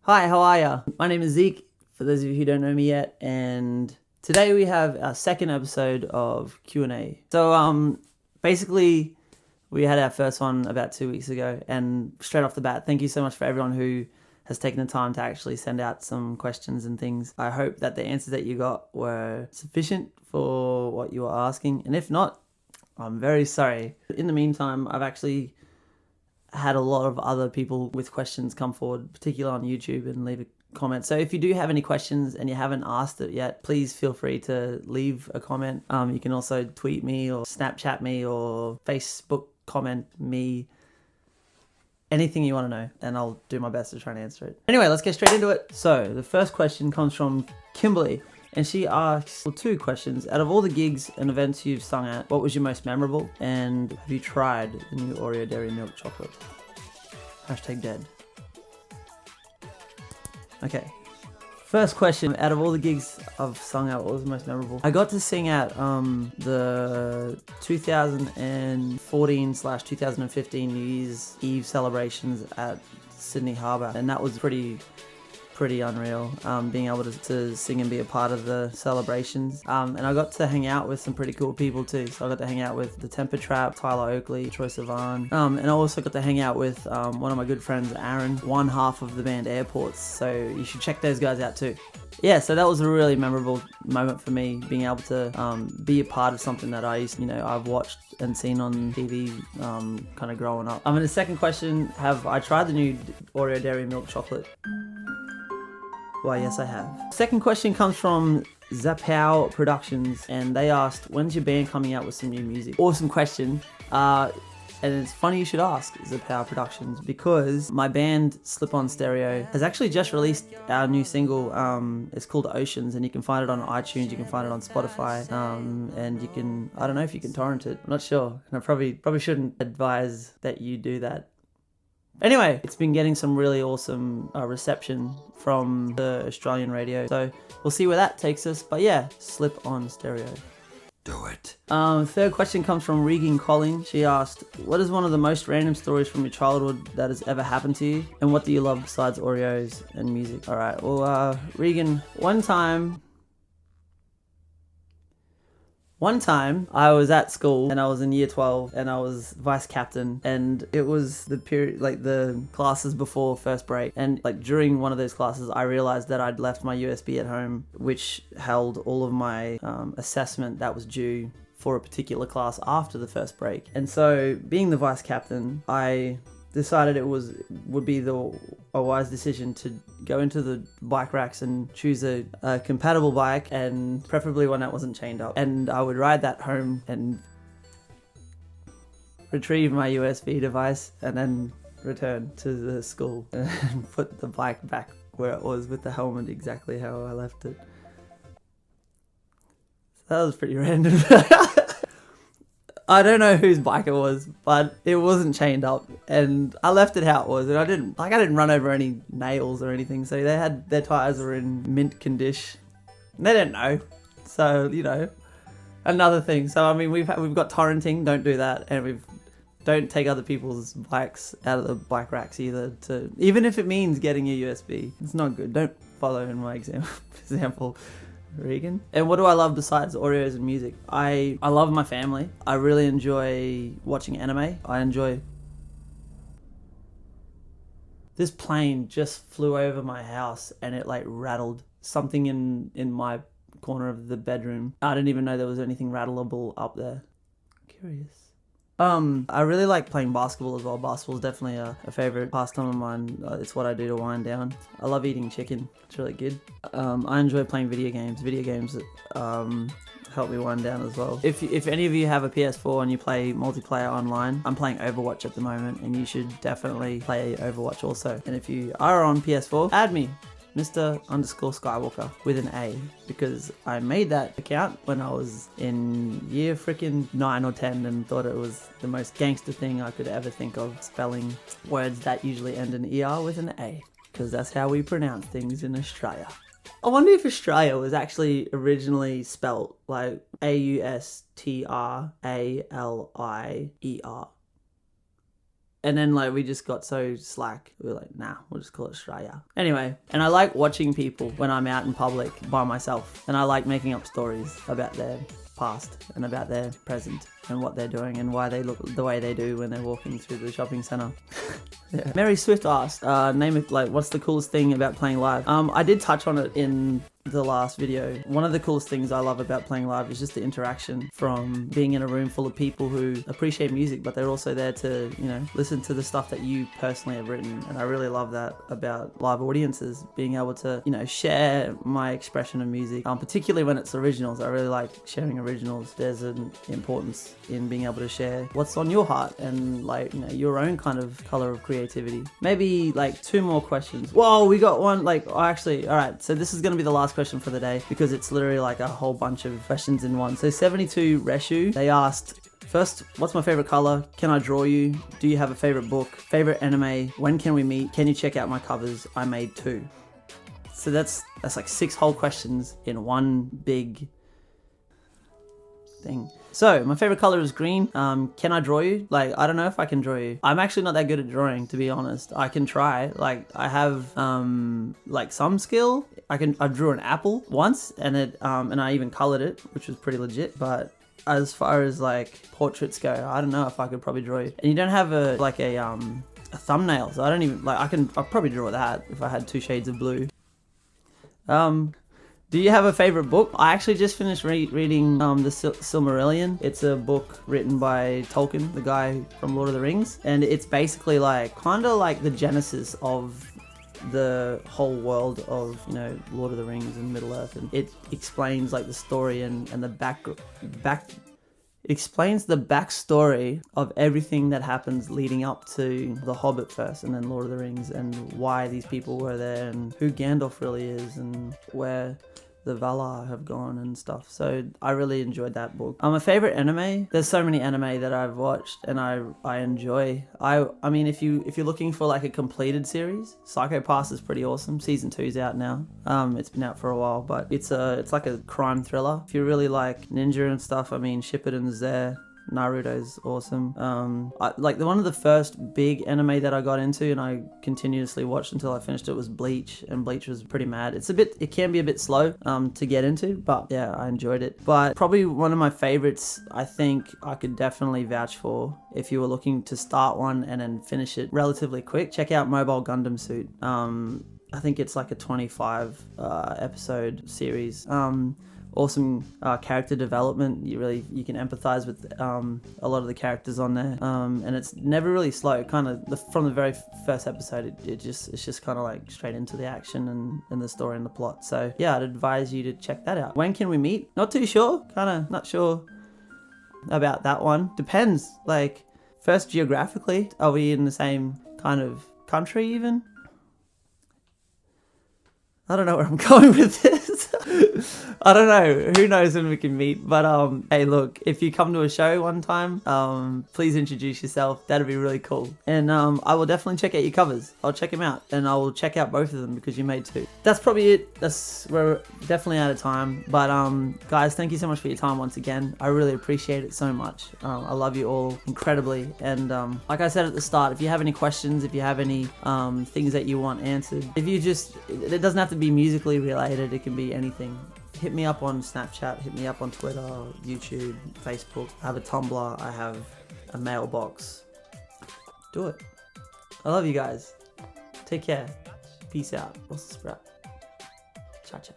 Hi, how are ya? My name is Zeek, for those of you who don't know me yet, and today we have our second episode of Q&A. So, basically, we had our first one about 2 weeks ago, and straight off the bat, thank you so much for everyone who has taken the time to actually send out some questions and things. I hope that the answers that you got were sufficient for what you were asking, and if not, I'm very sorry. In the meantime, I've actually had a lot of other people with questions come forward, particularly on YouTube, and leave a comment. So if you do have any questions and you haven't asked it yet, please feel free to leave a comment. You can also tweet me or Snapchat me or Facebook comment me. Anything you want to know, and I'll do my best to try and answer it. Anyway, let's get straight into it. So the first question comes from Kimberly, and she asks, well, two questions. Out of all the gigs and events you've sung at, what was your most memorable? And have you tried the new Oreo Dairy Milk Chocolate? #dead. Okay. First question, out of all the gigs I've sung at, what was the most memorable? I got to sing at the 2014/2015 New Year's Eve celebrations at Sydney Harbour, and that was pretty unreal, being able to sing and be a part of the celebrations. And I got to hang out with some pretty cool people too. So I got to hang out with the Temper Trap, Tyler Oakley, Troy Sivan, and I also got to hang out with one of my good friends, Aaron, one half of the band Airports. So you should check those guys out too. Yeah, so that was a really memorable moment for me, being able to be a part of something that I've watched and seen on TV kind of growing up. And the second question, have I tried the new Oreo Dairy Milk Chocolate? Why, yes, I have. Second question comes from Zapow Productions, and they asked, when's your band coming out with some new music? Awesome question. And it's funny you should ask, Zapow Productions, because my band Slip On Stereo has actually just released our new single. It's called Oceans, and you can find it on iTunes, you can find it on Spotify, and you can, I don't know if you can torrent it, I'm not sure, and I probably shouldn't advise that you do that. Anyway, it's been getting some really awesome reception from the Australian radio, so we'll see where that takes us. But yeah, Slip On Stereo. Do it. Third question comes from Regan Collin. She asked, what is one of the most random stories from your childhood that has ever happened to you? And what do you love besides Oreos and music? Alright, well, Regan, one time I was at school and I was in year 12 and I was vice captain, and it was the period, like the classes before first break, and like during one of those classes I realized that I'd left my USB at home, which held all of my assessment that was due for a particular class after the first break. And so, being the vice captain, I decided it would be a wise decision to go into the bike racks and choose a compatible bike, and preferably one that wasn't chained up. And I would ride that home and retrieve my USB device and then return to the school and put the bike back where it was with the helmet exactly how I left it. So that was pretty random. I don't know whose bike it was, but it wasn't chained up, and I left it how it was, and I didn't run over any nails or anything, so their tires were in mint condition. And they didn't know, so another thing. So I mean, we've got torrenting, don't do that, and don't take other people's bikes out of the bike racks either. Even if it means getting a USB, it's not good. Don't follow in my example. Regan. And what do I love besides Oreos and music? I love my family. I really enjoy watching anime. This plane just flew over my house and it like rattled something in my corner of the bedroom. I didn't even know there was anything rattleable up there. Curious. I really like playing basketball as well. Basketball is definitely a favorite pastime of mine. It's what I do to wind down. I love eating chicken. It's really good. I enjoy playing video games. Video games help me wind down as well. If any of you have a PS4 and you play multiplayer online, I'm playing Overwatch at the moment, and you should definitely play Overwatch also. And if you are on PS4, add me, Mr_Skywalker with an A, because I made that account when I was in year freaking 9 or 10 and thought it was the most gangster thing I could ever think of, spelling words that usually end in ER with an A, because that's how we pronounce things in Australia. I wonder if Australia was actually originally spelt like AUSTRALIER. And then like we just got so slack. We were like, nah, we'll just call it Shreya. Anyway, and I like watching people when I'm out in public by myself. And I like making up stories about their past and about their present and what they're doing and why they look the way they do when they're walking through the shopping center. Yeah. Mary Swift asked, name it, like, what's the coolest thing about playing live? I did touch on it in the last video. One of the coolest things I love about playing live is just the interaction from being in a room full of people who appreciate music, but they're also there to, you know, listen to the stuff that you personally have written. And I really love that about live audiences, being able to, you know, share my expression of music, particularly when it's originals. I really like sharing originals. There's an importance in being able to share what's on your heart and, like, you know, your own kind of color of creativity. Maybe like 2 more questions. Whoa, we got one, like, oh, actually, all right, so this is going to be the last question for the day because it's literally like a whole bunch of questions in one. So 72 Reshu, they asked, first, what's my favorite color? Can I draw you? Do you have a favorite book? Favorite anime? When can we meet? Can you check out my covers? I made 2. So that's like 6 whole questions in one big thing. So my favorite color is green. Can I draw you? Like, I don't know if I can draw you. I'm actually not that good at drawing, to be honest. I can try. Like, I have like some skill. I drew an apple once, and and I even colored it, which was pretty legit. But as far as like portraits go, I don't know if I could probably draw you. And you don't have a thumbnail, so I don't even like. I'll probably draw that if I had 2 shades of blue. Do you have a favorite book? I actually just finished reading the Silmarillion. It's a book written by Tolkien, the guy from Lord of the Rings. And it's basically like, kind of like the genesis of the whole world of, you know, Lord of the Rings and Middle-earth. And it explains like the story and the explains the backstory of everything that happens leading up to The Hobbit first and then Lord of the Rings, and why these people were there and who Gandalf really is and where the Valar have gone and stuff. So I really enjoyed that book. My favorite anime, there's so many anime that I've watched and I enjoy. I mean, if you're looking for like a completed series, Psycho Pass is pretty awesome. Season 2's out now. It's been out for a while, but it's like a crime thriller. If you really like ninja and stuff, I mean, Shippuden's there. Naruto's awesome. One of the first big anime that I got into and I continuously watched until I finished it was Bleach, and Bleach was pretty mad. It can be a bit slow to get into, but yeah, I enjoyed it. But probably one of my favorites, I think I could definitely vouch for if you were looking to start one and then finish it relatively quick. Check out Mobile Gundam Suit. I think it's like a 25 episode series. Awesome character development. You can empathize with a lot of the characters on there, and it's never really slow. Kind of from the very first episode, it's just kind of like straight into the action and the story and the plot. So yeah, I'd advise you to check that out. When can we meet? Not too sure. Kind of not sure about that one. Depends. Like, first, geographically, are we in the same kind of country even? I don't know where I'm going with this. I don't know. Who knows when we can meet? But hey, look, if you come to a show one time, please introduce yourself. That'd be really cool. And I will definitely check out your covers. I'll check them out, and I will check out both of them because you made 2. That's probably it. We're definitely out of time. But guys, thank you so much for your time once again. I really appreciate it so much. I love you all incredibly. And like I said at the start, if you have any questions, if you have any things that you want answered, it doesn't have to be musically related. It can be anything. Hit me up on Snapchat, hit me up on Twitter, YouTube, Facebook. I have a Tumblr, I have a mailbox. Do it. I love you guys. Take care. Peace out. What's the sprout? Ciao, ciao.